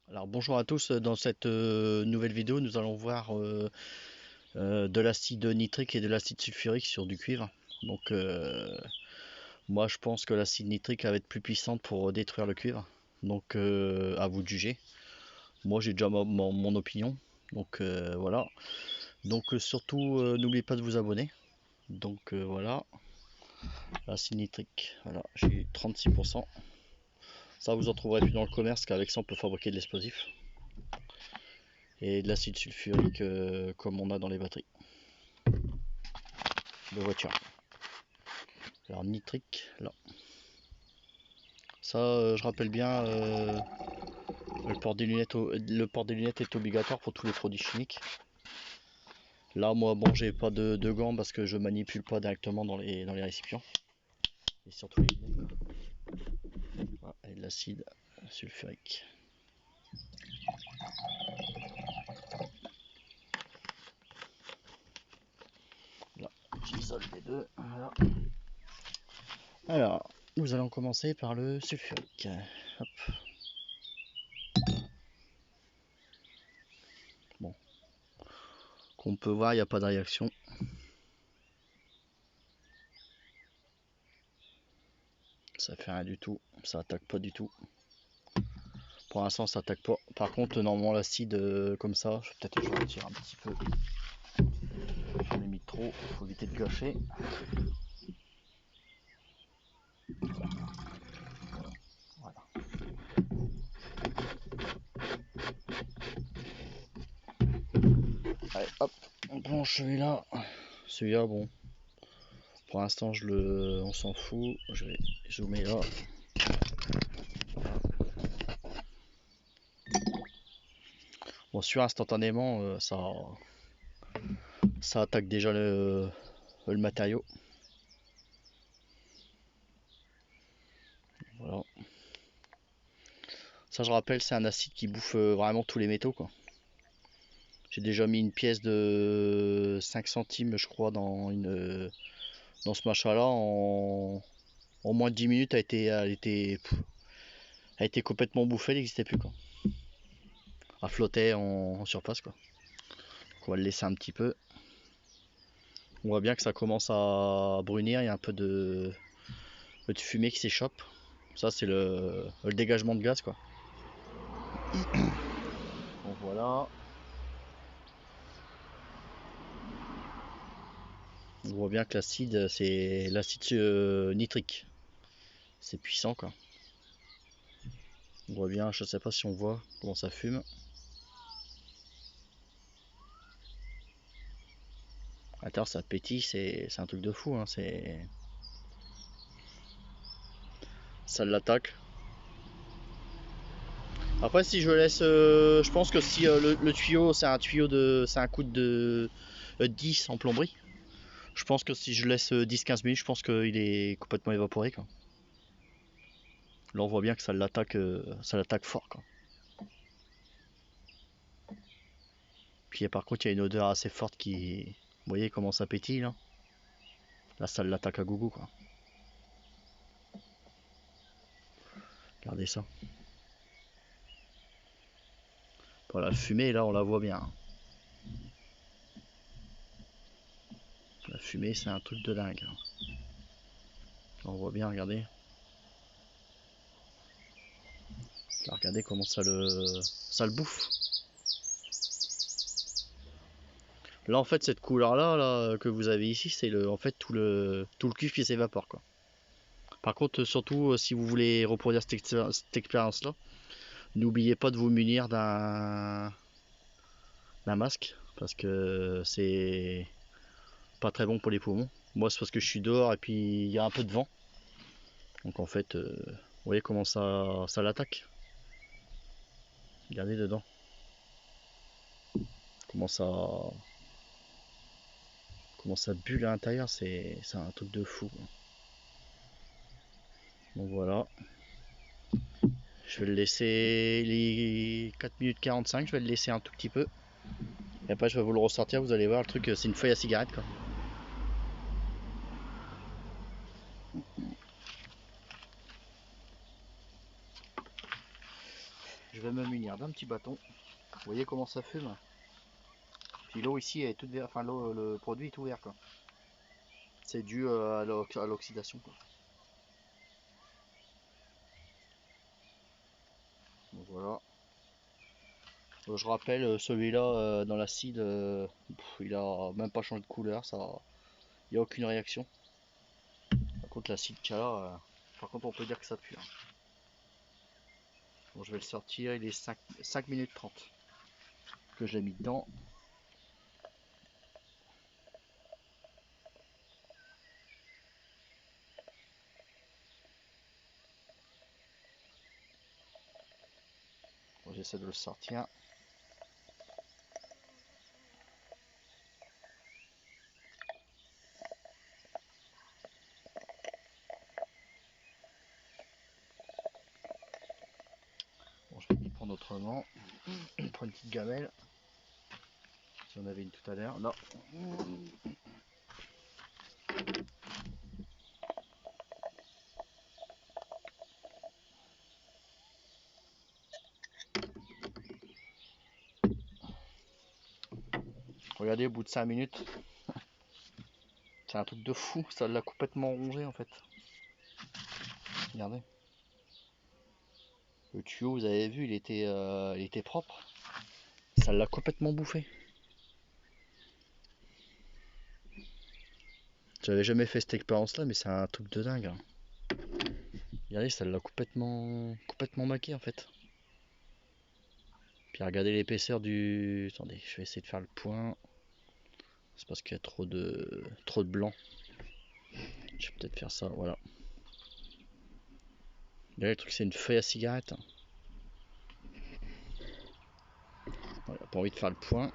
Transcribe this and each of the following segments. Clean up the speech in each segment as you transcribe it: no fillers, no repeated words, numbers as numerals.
Alors bonjour à tous, dans cette nouvelle vidéo nous allons voir de l'acide nitrique et de l'acide sulfurique sur du cuivre. Donc moi je pense que l'acide nitrique va être plus puissante pour détruire le cuivre. Donc à vous de juger. Moi j'ai déjà mon opinion. Donc voilà. Donc surtout n'oubliez pas de vous abonner. Donc voilà. L'acide nitrique. Voilà, j'ai 36%. Ça vous en trouverez plus dans le commerce qu'avec ça on peut fabriquer de l'explosif. Et de l'acide sulfurique comme on a dans les batteries de voiture. Alors nitrique, là. Ça, je rappelle bien, le port des lunettes est obligatoire pour tous les produits chimiques. Là, moi, bon, j'ai pas de gants parce que je manipule pas directement dans les récipients. Et surtout les lunettes. Voilà, et de l'acide sulfurique. Là, j'isole les deux. Voilà. Alors, nous allons commencer par le sulfurique. Hop. Bon. Qu'on peut voir, il n'y a pas de réaction. Ça fait rien du tout. Ça attaque pas du tout. Pour l'instant, ça attaque pas. Par contre, normalement, l'acide comme ça, je vais peut-être le retirer un petit peu. J'en ai mis trop, il faut éviter de gâcher. Voilà. Allez, hop, on plonge celui-là. Celui-là, bon, pour l'instant, on s'en fout. Je vais zoomer là. Bon, celui instantanément, ça attaque déjà le matériau. Voilà. Ça, je rappelle, c'est un acide qui bouffe vraiment tous les métaux, quoi. J'ai déjà mis une pièce de 5 centimes, je crois, dans ce machin-là. En moins de 10 minutes, elle était complètement bouffée, elle n'existait plus, quoi. Elle flottait en surface, quoi. Donc on va le laisser un petit peu. On voit bien que ça commence à brunir, il y a un peu de fumée qui s'échappe. Ça, c'est le dégagement de gaz, quoi. Donc voilà. On voit bien que l'acide, c'est l'acide nitrique. C'est puissant, quoi. On voit bien, je sais pas si on voit comment ça fume. Attends, ça pétille, c'est un truc de fou, hein. Ça l'attaque. Après, si je laisse, je pense que si le tuyau, c'est un coude de 10 en plomberie. Je pense que si je laisse 10-15 minutes, je pense qu'il est complètement évaporé, quoi. Là, on voit bien que ça l'attaque fort, quoi. Puis par contre, il y a une odeur assez forte qui, vous voyez comment ça pétille là. Là, ça l'attaque à gogo, quoi. Regardez ça. Voilà, la fumée, là, on la voit bien. La fumée, c'est un truc de dingue. Là, on voit bien, regardez. Là, regardez comment ça le bouffe. Là, en fait, cette couleur-là là, que vous avez ici, c'est en fait tout le cuivre qui s'évapore, quoi. Par contre, surtout, si vous voulez reproduire cette expérience-là, n'oubliez pas de vous munir d'un masque, parce que c'est pas très bon pour les poumons. Moi, c'est parce que je suis dehors et puis il y a un peu de vent. Donc en fait, vous voyez comment ça l'attaque. Regardez dedans. Comment ça, comment ça bulle à l'intérieur, c'est un truc de fou. Donc voilà. Je vais le laisser les 4 minutes 45, je vais le laisser un tout petit peu. Et après je vais vous le ressortir, vous allez voir le truc, c'est une feuille à cigarette, quoi. je vais me munir d'un petit bâton. Vous voyez comment ça fume. Puis l'eau ici est toute verte, enfin l'eau, le produit est tout vert quoi. C'est dû à l'oxydation quoi. Donc voilà. Je rappelle celui-là dans l'acide, il a même pas changé de couleur, ça, il n'y a aucune réaction. Par contre l'acide qu'il y a là, par contre on peut dire que ça pue. Hein. Bon, je vais le sortir, il est 5 minutes 30 que je l'ai mis dedans. Bon, j'essaie de le sortir. Bon, je vais m'y prendre autrement. Je prends une petite gamelle. Si on avait une tout à l'heure. Là. Regardez, au bout de 5 minutes, c'est un truc de fou, ça l'a complètement rongé en fait. Regardez. Le tuyau, vous avez vu, il était propre. Ça l'a complètement bouffé. J'avais jamais fait cette expérience là, mais c'est un truc de dingue. Hein. Regardez, ça l'a complètement maqué en fait. Puis regardez l'épaisseur du... Attendez, je vais essayer de faire le point. C'est parce qu'il y a trop de blanc. Je vais peut-être faire ça, voilà. Là, le truc, c'est une feuille à cigarette. Voilà, pas envie de faire le point.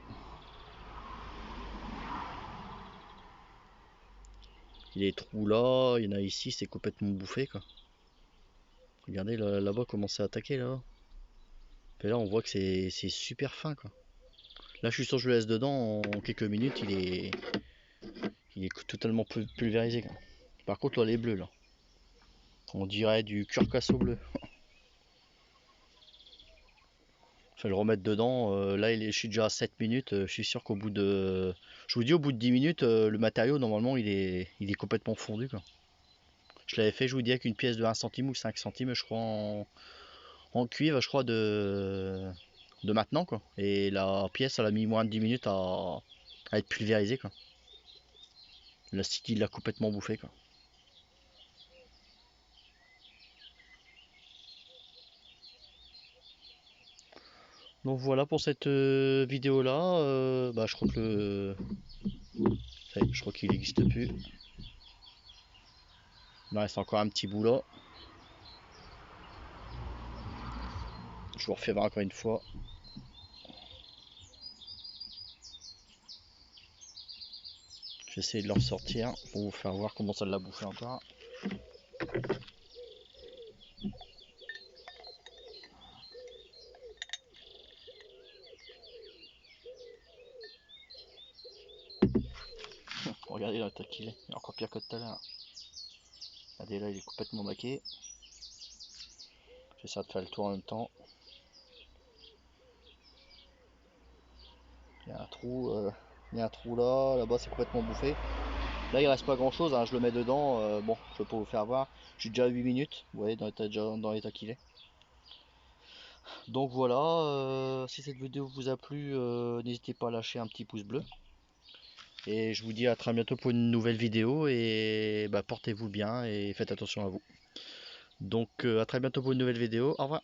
Il y a des trous là, il y en a ici, c'est complètement bouffé quoi. Regardez là-bas comment c'est attaqué là. Et là, on voit que c'est super fin quoi. Là, je suis sûr que je le laisse dedans en quelques minutes, il est totalement pulvérisé quoi. Par contre, là, les bleus là, on dirait du curcasso bleu. Je vais le remettre dedans. Là, je suis déjà à 7 minutes. Je suis sûr qu'au bout de... Je vous dis, au bout de 10 minutes, le matériau, normalement, il est complètement fondu. Quoi. Je l'avais fait, je vous dis, avec une pièce de 1 centime ou 5 centimes, je crois, en cuivre, je crois, de maintenant. Quoi. Et la pièce, elle a mis moins de 10 minutes à être pulvérisée. Quoi. L'acide, il l'a complètement bouffé. Quoi. Donc voilà pour cette vidéo là. Je crois que je crois qu'il n'existe plus. Il me reste encore un petit bout là. Je vous refais voir encore une fois. Je vais essayer de le ressortir pour vous faire voir comment ça l'a bouffé encore. Regardez là, qu'il est. Il est encore pire que tout à l'heure. Regardez là, il est complètement maqué. J'essaie de faire le tour en même temps. Il y a un trou, là, là-bas c'est complètement bouffé. Là il reste pas grand chose, hein. Je le mets dedans. Bon, je peux pas vous faire voir. J'ai déjà 8 minutes, vous voyez, dans l'état qu'il est. Donc voilà, si cette vidéo vous a plu, n'hésitez pas à lâcher un petit pouce bleu. Et je vous dis à très bientôt pour une nouvelle vidéo. Et portez-vous bien et faites attention à vous. Donc à très bientôt pour une nouvelle vidéo. Au revoir.